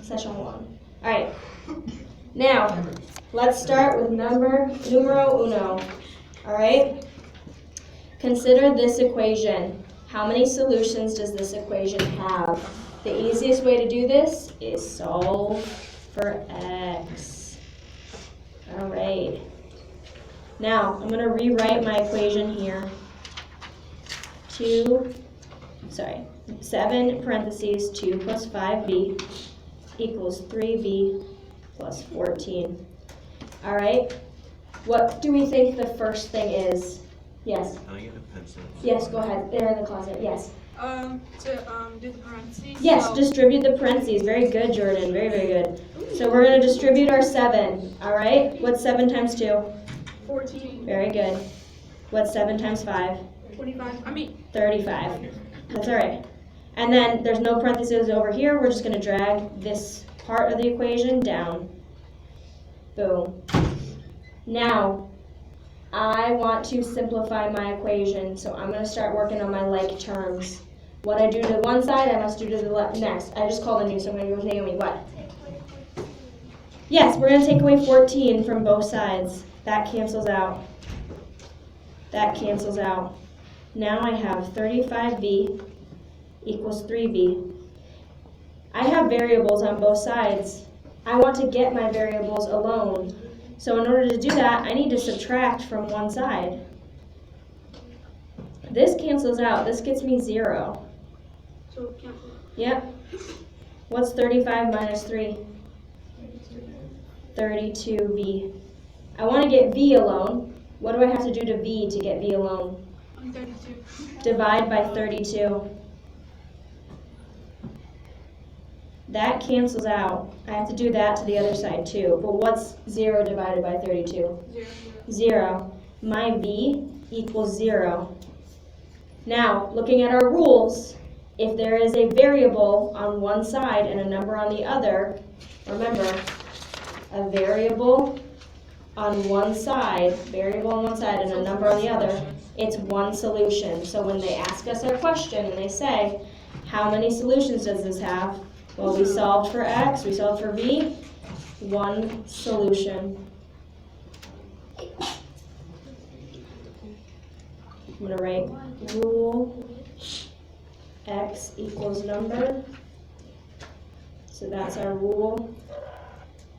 session 1. All right. Now, let's start with numero uno. All right. Consider this equation. How many solutions does this equation have? The easiest way to do this is solve for x. All right. Now, I'm going to rewrite my equation here. 7 parentheses 2 plus 5b equals 3b plus 14. All right. What do we think the first thing is? Yes. Can I get a pencil? Yes, go ahead. They're in the closet. Yes. To do the parentheses. Yes, so distribute the parentheses. Very good, Jordan. Very, very good. So we're going to distribute our 7. All right. What's 7 times 2? 14. Very good. What's 7 times 5? 25. 35. That's all right. And then there's no parentheses over here. We're just going to drag this part of the equation down. Boom. Now, I want to simplify my equation, so I'm going to start working on my like terms. What I do to one side, I must do to the left next. I just called a new, so I'm going to go with Naomi. What? Yes, we're going to take away 14 from both sides. That cancels out. That cancels out. Now I have 35b equals 3b. I have variables on both sides. I want to get my variables alone. So in order to do that, I need to subtract from one side. This cancels out. This gets me 0. So cancel. Yep. What's 35 minus 3? 32b. I want to get v alone. What do I have to do to v to get v alone? 32. Divide by 32. That cancels out. I have to do that to the other side too. But what's 0 divided by 32? 0. My v equals 0. Now, looking at our rules, if there is a variable on one side and a number on the other, remember, a variable on one side and a number on the other, it's one solution. So when they ask us our question and they say, how many solutions does this have? Well, we solved for x, we solved for v, one solution. I'm going to write rule x equals number. So that's our rule,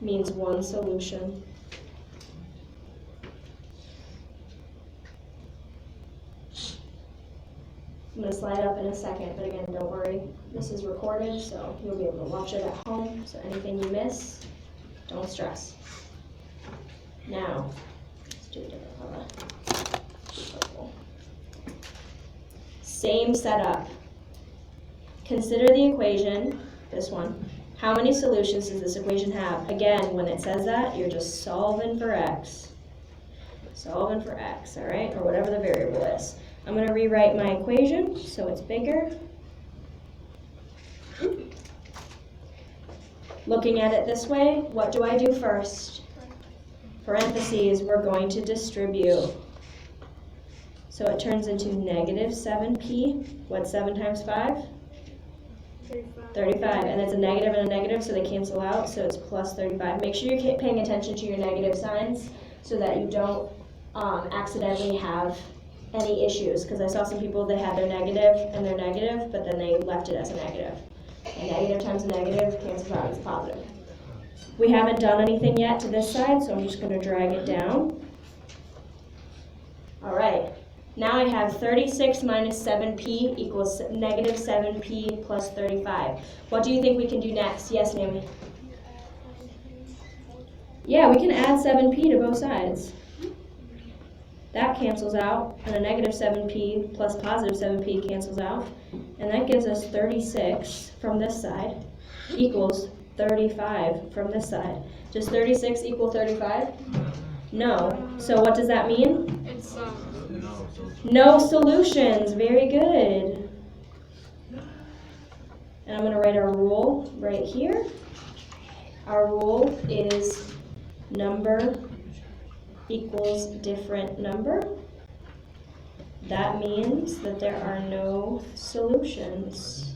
means one solution. I'm going to slide up in a second, but again, don't worry. This is recorded, so you'll be able to watch it at home. So anything you miss, don't stress. Now, let's do a different color. Purple. Same setup. Consider the equation, this one. How many solutions does this equation have? Again, when it says that, you're just solving for x. Solving for x, all right? Or whatever the variable is. I'm going to rewrite my equation so it's bigger. Looking at it this way, what do I do first? Parentheses, we're going to distribute. So it turns into negative 7p. What's 7 times 5? 35. And it's a negative and a negative, so they cancel out, so it's plus 35. Make sure you're paying attention to your negative signs so that you don't accidentally have any issues, because I saw some people that had their negative and their negative, but then they left it as a negative. A negative times a negative cancels out as positive. We haven't done anything yet to this side, so I'm just going to drag it down. All right. Now I have 36 minus 7p equals negative 7p plus 35. What do you think we can do next? Yes, Naomi? Yeah, we can add 7p to both sides. That cancels out, and a negative 7p plus positive 7p cancels out. And that gives us 36 from this side equals 35 from this side. Does 36 equal 35? No. So what does that mean? It's No solutions. Very good. And I'm going to write our rule right here. Our rule is number equals different number. That means that there are no solutions.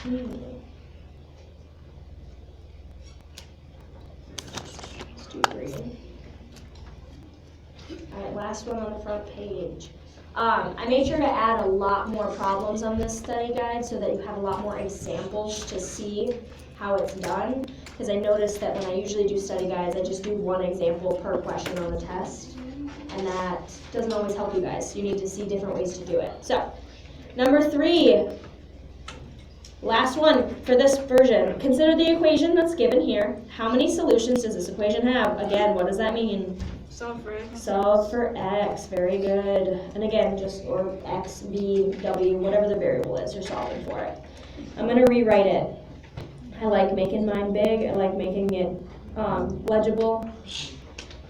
Let's do green. Alright, last one on the front page. I made sure to add a lot more problems on this study guide so that you have a lot more examples to see how it's done. Because I noticed that when I usually do study guides, I just do one example per question on the test. And that doesn't always help you guys. You need to see different ways to do it. So, number 3. Last one for this version. Consider the equation that's given here. How many solutions does this equation have? Again, what does that mean? Solve for x. Solve for x. Very good. And again, or x, b, w, whatever the variable is, you're solving for it. I'm going to rewrite it. I like making mine big. I like making it legible.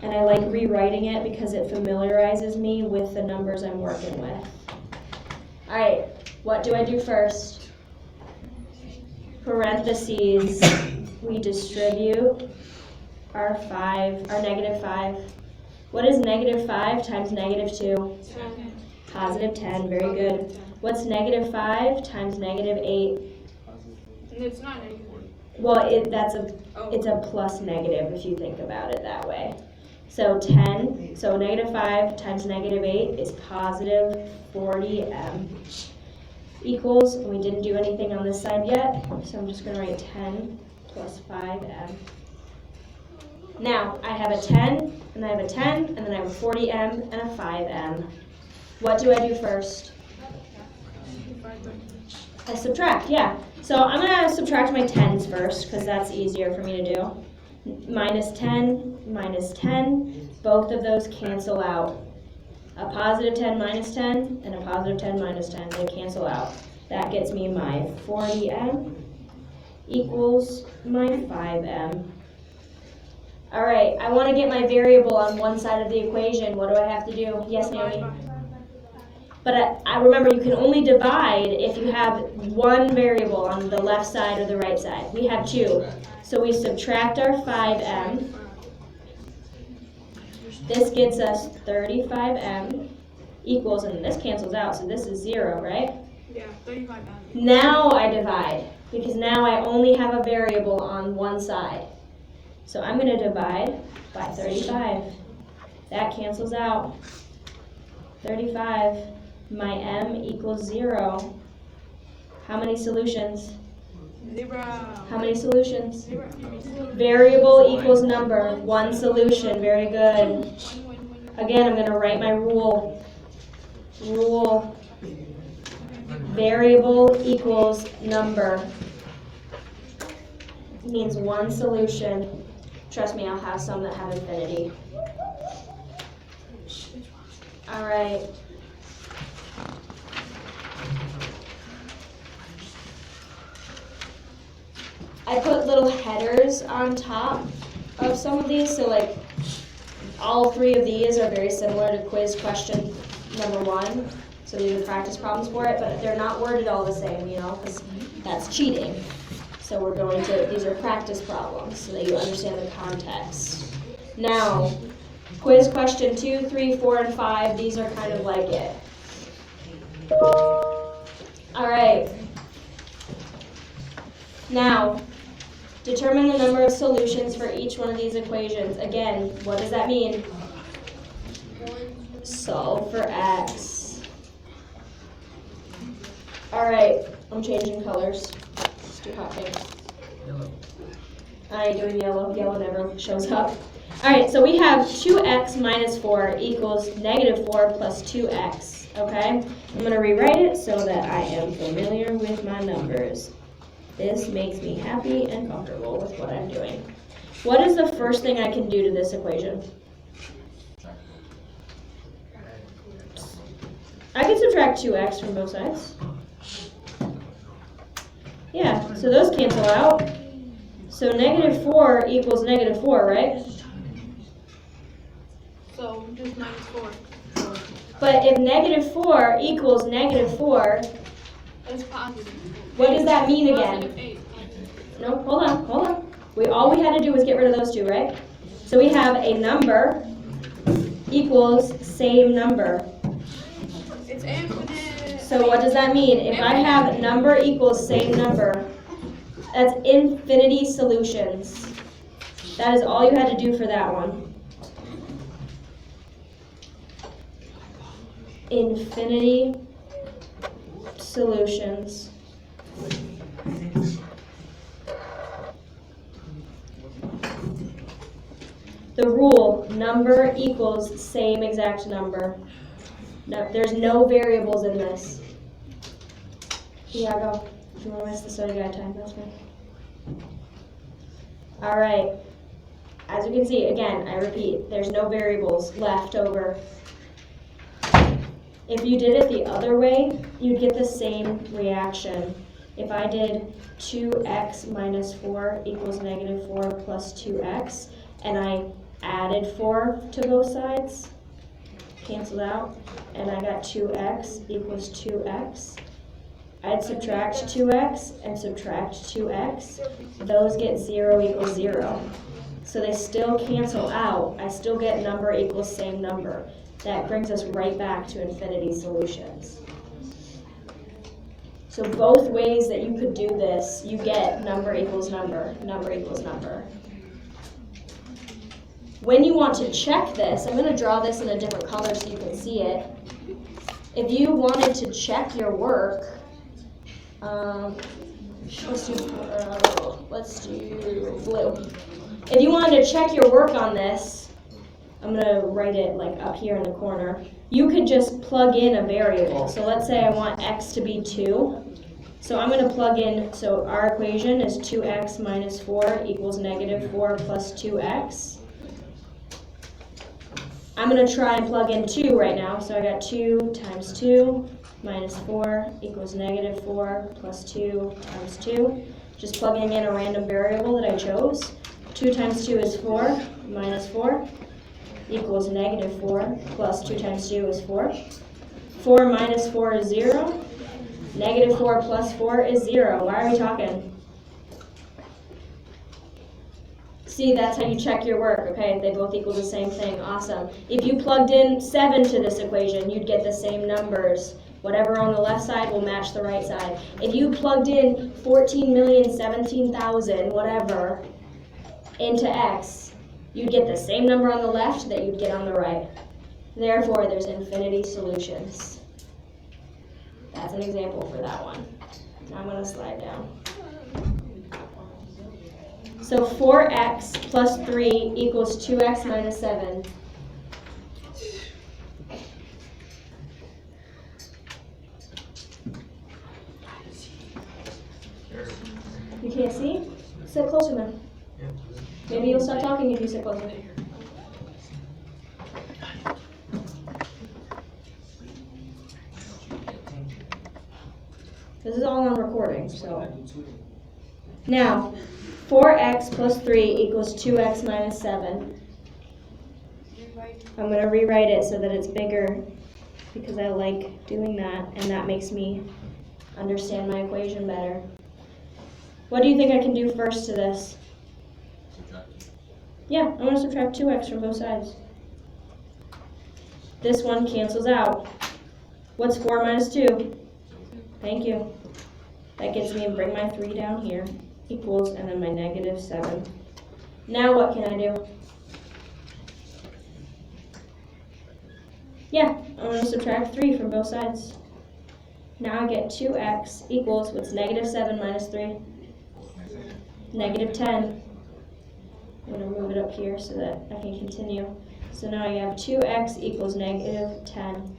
And I like rewriting it because it familiarizes me with the numbers I'm working with. All right, what do I do first? Parentheses, we distribute our negative 5. What is negative 5 times negative 2? 10. Positive 10, very good. What's negative 5 times negative 8? And it's not negative. Well, it's a plus negative if you think about it that way. So negative 5 times negative 8 is positive 40m. Equals, and we didn't do anything on this side yet, so I'm just going to write 10 plus 5m. Now, I have a 10, and I have a 10, and then I have a 40m and a 5m. What do I do first? I subtract, yeah. So I'm going to subtract my 10s first, because that's easier for me to do. Minus 10, minus 10, both of those cancel out. A positive 10 minus 10 and a positive 10 minus 10, they cancel out. That gets me my 40m equals my 5m. All right, I want to get my variable on one side of the equation. What do I have to do? Yes, Naomi? But I remember you can only divide if you have one variable on the left side or the right side. We have 2. So we subtract our 5m. This gets us 35m equals, and this cancels out, so this is 0, right? Yeah, 35m. Now I divide, because now I only have a variable on one side. So I'm going to divide by 35. That cancels out. 35. My m equals 0. How many solutions? 0. How many solutions? 0. Variable equals number. 1 solution. Very good. Again, I'm going to write my rule. Rule. Variable equals number. It means 1 solution. Trust me, I'll have some that have infinity. All right. I put little headers on top of some of these, so like all 3 of these are very similar to quiz question number 1. So these are practice problems for it, but they're not worded all the same, because that's cheating. So these are practice problems so that you understand the context. Now, quiz question 2, 3, 4, and 5, these are kind of like it. All right. Now, determine the number of solutions for each one of these equations. Again, what does that mean? Solve for x. All right, I'm changing colors. Let's do hot pink. Yellow. I ain't doing yellow. Yellow never shows up. All right, so we have 2x minus 4 equals negative 4 plus 2x, okay? I'm going to rewrite it so that I am familiar with my numbers. This makes me happy and comfortable with what I'm doing. What is the first thing I can do to this equation? I can subtract 2x from both sides. Yeah, so those cancel out. So negative 4 equals negative 4, right? So just minus 4. But if negative 4 equals negative 4, It's positive. what does that mean Positive again? 8. No, hold on. All we had to do was get rid of those 2, right? So we have a number equals same number. It's infinite. So what does that mean? If I have number equals same number, that's infinity solutions. That is all you had to do for that one. Infinity solutions. The rule, number equals same exact number. No, there's no variables in this. Yeah, go. If you want to miss the study guide time, that's fine. All right. As you can see, again, I repeat, there's no variables left over. If you did it the other way, you'd get the same reaction. If I did 2x minus 4 equals negative 4 plus 2x, and I added 4 to both sides, canceled out, and I got 2x equals 2x, I'd subtract 2x and subtract 2x. Those get 0 equals 0. So they still cancel out. I still get number equals same number. That brings us right back to infinity solutions. So both ways that you could do this, you get number equals number, number equals number. When you want to check this, I'm going to draw this in a different color so you can see it. If you wanted to check your work, let's do blue. If you wanted to check your work on this, I'm going to write it like up here in the corner. You could just plug in a variable. So let's say I want x to be 2. So I'm going to plug in, so our equation is 2x minus 4 equals negative 4 plus 2x. I'm going to try and plug in 2 right now. So I got 2 times 2 minus 4 equals negative 4 plus 2 times 2. Just plugging in a random variable that I chose. 2 times 2 is 4 minus 4 equals negative 4 plus 2 times 2 is 4. 4 minus 4 is 0. Negative 4 plus 4 is 0. Why are we talking? See, that's how you check your work, okay? They both equal the same thing. Awesome. If you plugged in 7 to this equation, you'd get the same numbers. Whatever on the left side will match the right side. If you plugged in 14,017,000, whatever, into x, you'd get the same number on the left that you'd get on the right. Therefore, there's infinity solutions. That's an example for that one. Now I'm going to slide down. So 4x plus 3 equals 2x minus 7. You can't see? Sit closer then. Maybe you'll stop talking if you sit closer. This is all on recording, so. Now, 4x plus 3 equals 2x minus 7. I'm going to rewrite it so that it's bigger because I like doing that, and that makes me understand my equation better. What do you think I can do first to this? Yeah, I'm going to subtract 2x from both sides. This one cancels out. What's 4 minus 2? Thank you. That gets me, and bring my 3 down here, equals, and then my negative 7. Now what can I do? Yeah, I'm going to subtract 3 from both sides. Now I get 2x equals, what's negative 7 minus 3? Negative 10. I'm going to move it up here so that I can continue. So now I have 2x equals negative 10.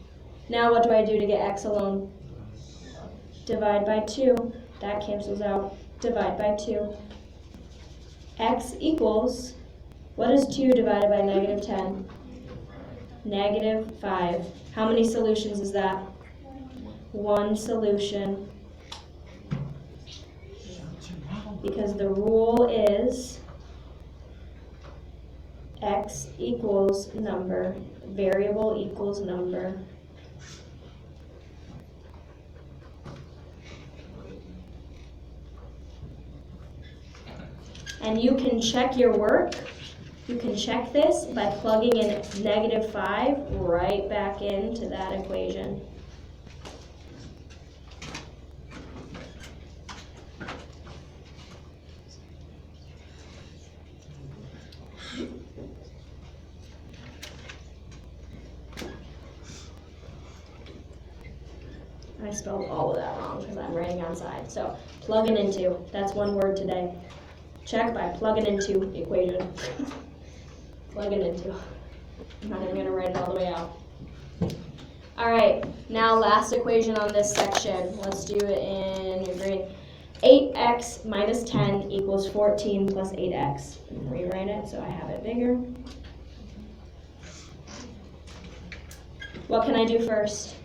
Now what do I do to get x alone? Divide by 2. That cancels out. Divide by 2. X equals, what is 2 divided by negative 10? Negative 5. How many solutions is that? 1 solution. Because the rule is x equals number, variable equals number. And you can check your work. You can check this by plugging in negative 5 right back into that equation. I spelled all of that wrong because I'm writing on side. So plugging into, that's one word today. Check by plugging into equation. Plugging into. I'm not even going to write it all the way out. All right, now last equation on this section. Let's do it in your green. 8x minus 10 equals 14 plus 8x. Rewrite it so I have it bigger. What can I do first?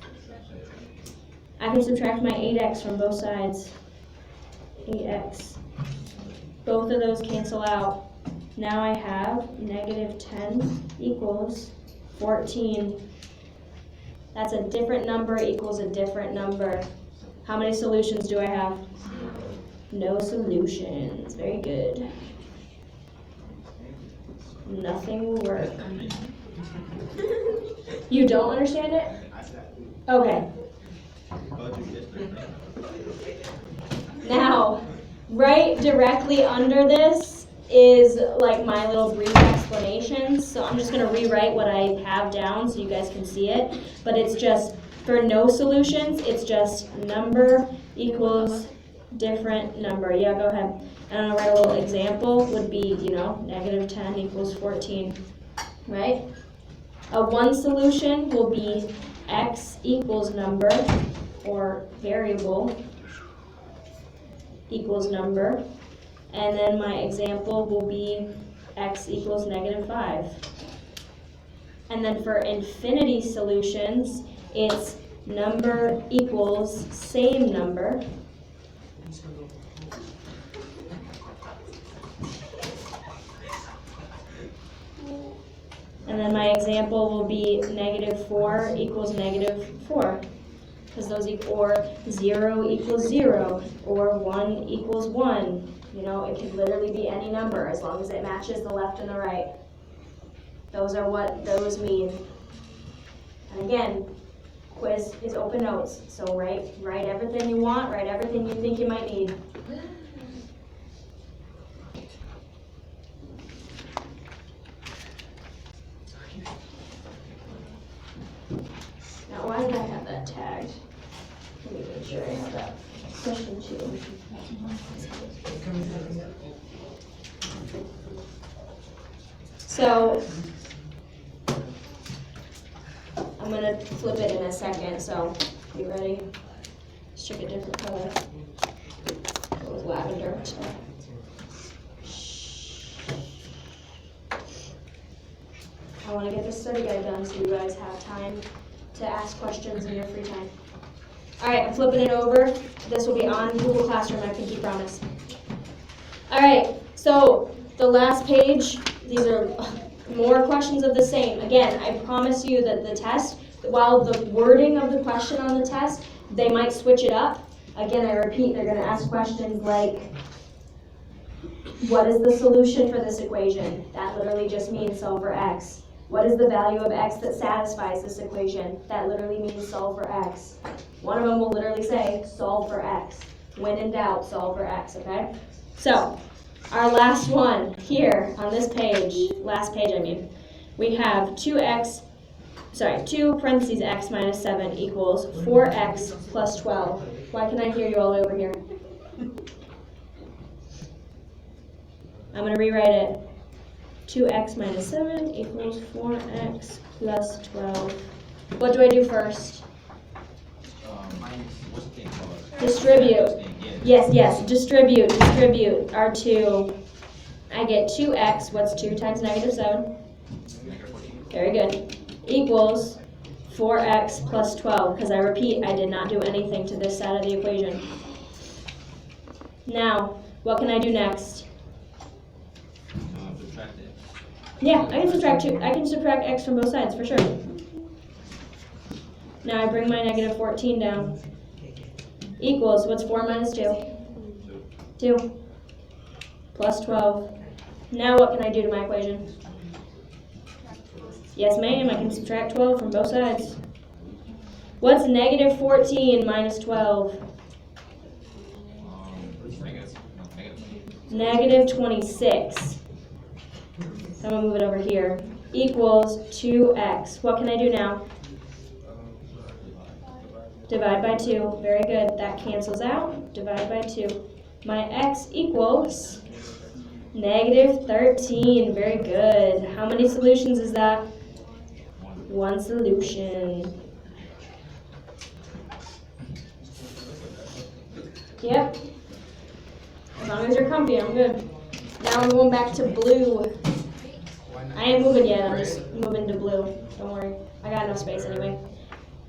I can subtract my 8x from both sides. 8x. Both of those cancel out. Now I have negative 10 equals 14. That's a different number equals a different number. How many solutions do I have? No solutions. Very good. Nothing will work. You don't understand it? Okay. Now, right directly under this is like my little brief explanations. So I'm just going to rewrite what I have down so you guys can see it. But it's just, for no solutions, it's just number equals different number. Yeah, go ahead. And I'll write a little example would be, negative 10 equals 14, right? A one solution will be x equals number, or variable equals number. And then my example will be x equals negative 5. And then for infinity solutions, it's number equals same number. And then my example will be negative 4 equals negative 4. Because those or 0 equals 0, or 1 equals 1. It could literally be any number as long as it matches the left and the right. Those are what those mean. And again, quiz is open notes. So write everything you want, write everything you think you might need. Now, why did I have that tagged? Let me make sure I have that. Question 2. So, I'm going to flip it in a second, so you ready? Let's check a different color. It was lavender. So. I want to get this study guide done so you guys have time to ask questions in your free time. All right, I'm flipping it over. This will be on Google Classroom, I pinky promise. All right, so the last page, these are more questions of the same. Again, I promise you that the test, while the wording of the question on the test, they might switch it up. Again, I repeat, they're going to ask questions like, what is the solution for this equation? That literally just means solve for x. What is the value of x that satisfies this equation? That literally means solve for x. One of them will literally say, solve for x. When in doubt, solve for x, okay? So, our last one here on this page, we have 2 parentheses x minus 7 equals 4x plus 12. Why can I hear you all the way over here? I'm going to rewrite it. 2x minus 7 equals 4x plus 12. What do I do first? Distribute. Yes, distribute R2. I get 2x, what's 2 times negative 7? Very good. Equals 4x plus 12, because I repeat, I did not do anything to this side of the equation. Now, what can I do next? Subtract it. Yeah, I can subtract x from both sides, for sure. Now I bring my negative 14 down. Equals, what's 4 minus 2? 2. Plus 12. Now what can I do to my equation? Yes, ma'am, I can subtract 12 from both sides. What's negative 14 minus 12? Negative 26. I'm going to move it over here. Equals 2x. What can I do now? divide by 2. Very good. That cancels out. Divide by 2. My x equals negative 13. Very good. How many solutions is that? One solution. Yep. As long as you're comfy, I'm good. Now I'm going back to blue. I ain't moving yet, I'm just moving to blue. Don't worry. I got enough space anyway.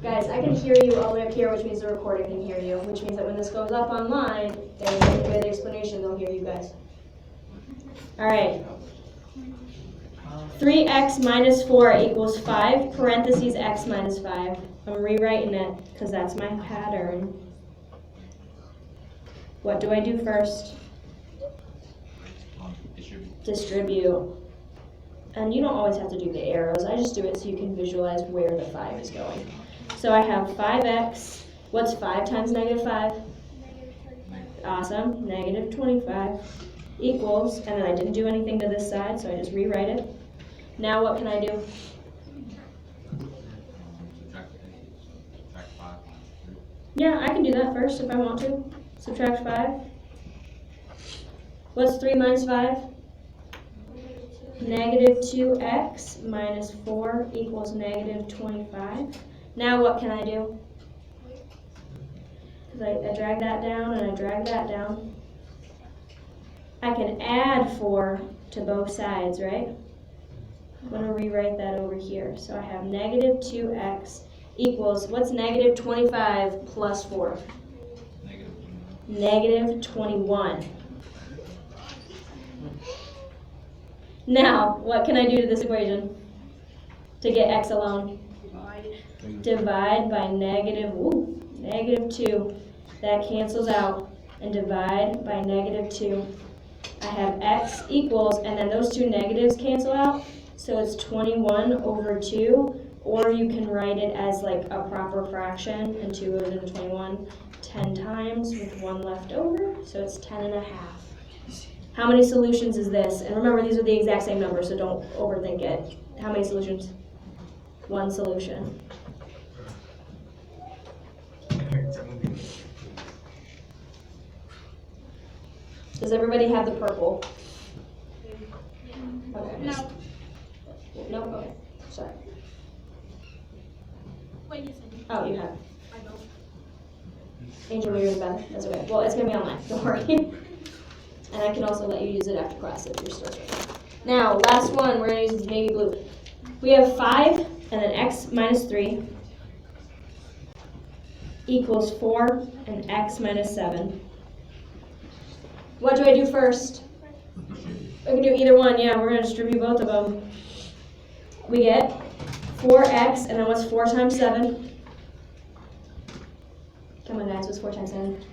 Guys, I can hear you all the way up here, which means the recording can hear you, which means that when this goes up online, they will hear the explanation, they'll hear you guys. Alright. 3x minus 4 equals 5, parentheses x minus 5. I'm rewriting it, because that's my pattern. What do I do first? Distribute. And you don't always have to do the arrows. I just do it so you can visualize where the 5 is going. So I have 5x. What's 5 times negative 5? Awesome. Negative 25 equals, and then I didn't do anything to this side, so I just rewrite it. Now what can I do? Yeah, I can do that first if I want to. Subtract 5. What's 3 minus 5? Negative 2x minus 4 equals negative 25. Now what can I do? Because I drag that down and I drag that down. I can add 4 to both sides, right? I'm going to rewrite that over here. So I have negative 2x equals, what's negative 25 plus 4? Negative 21. Now, what can I do to this equation to get x alone? Divide by negative 2. That cancels out. And divide by negative 2. I have x equals, and then those two negatives cancel out. So it's 21 over 2. Or you can write it as like a proper fraction, and 2 goes into 21 10 times with 1 left over. So it's 10 1/2. How many solutions is this? And remember, these are the exact same numbers, so don't overthink it. How many solutions? 1 solution. Does everybody have the purple? Okay. No. No? Okay. Sorry. Wait, yes, I do. Oh, you have. I don't. Angel, you're in bed. That's okay. Well, it's going to be online. Don't worry. And I can also let you use it after class if you're still struggling. Now, last one, we're going to use navy blue. We have 5 and then x minus 3 equals 4 and x minus 7. What do I do first? I can do either one. Yeah, we're going to distribute both of them. We get 4x, and then what's 4 times 7? Come on, guys, what's 4 times 7?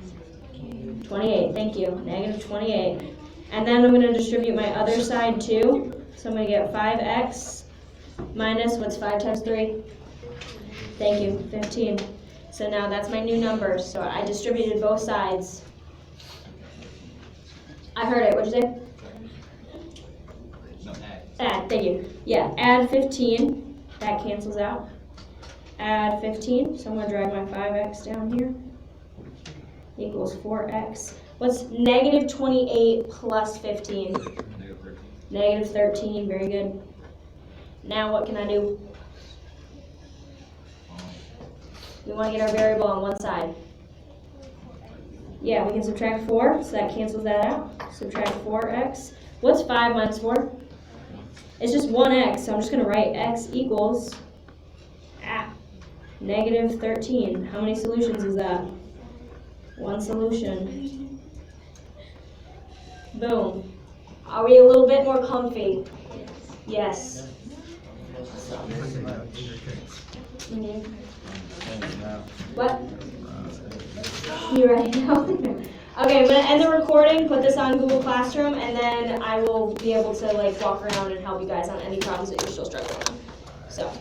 28, thank you, negative 28. And then I'm going to distribute my other side too. So I'm going to get 5x minus, what's 5 times 3? Thank you, 15. So now that's my new number. So I distributed both sides. I heard it, what'd you say? No, Add, thank you. Yeah, add 15, that cancels out. Add 15, so I'm going to drag my 5x down here. Equals 4x. What's negative 28 plus 15? Negative 13, very good. Now what can I do? We want to get our variable on one side. Yeah, we can subtract 4, so that cancels that out. Subtract 4x. What's 5 minus 4? It's just 1x, so I'm just going to write x equals negative 13. How many solutions is that? 1 solution. Boom. Are we a little bit more comfy? Yes. Mm-hmm. What? You're right now. Okay, I'm going to end the recording, put this on Google Classroom, and then I will be able to like walk around and help you guys on any problems that you're still struggling with. So.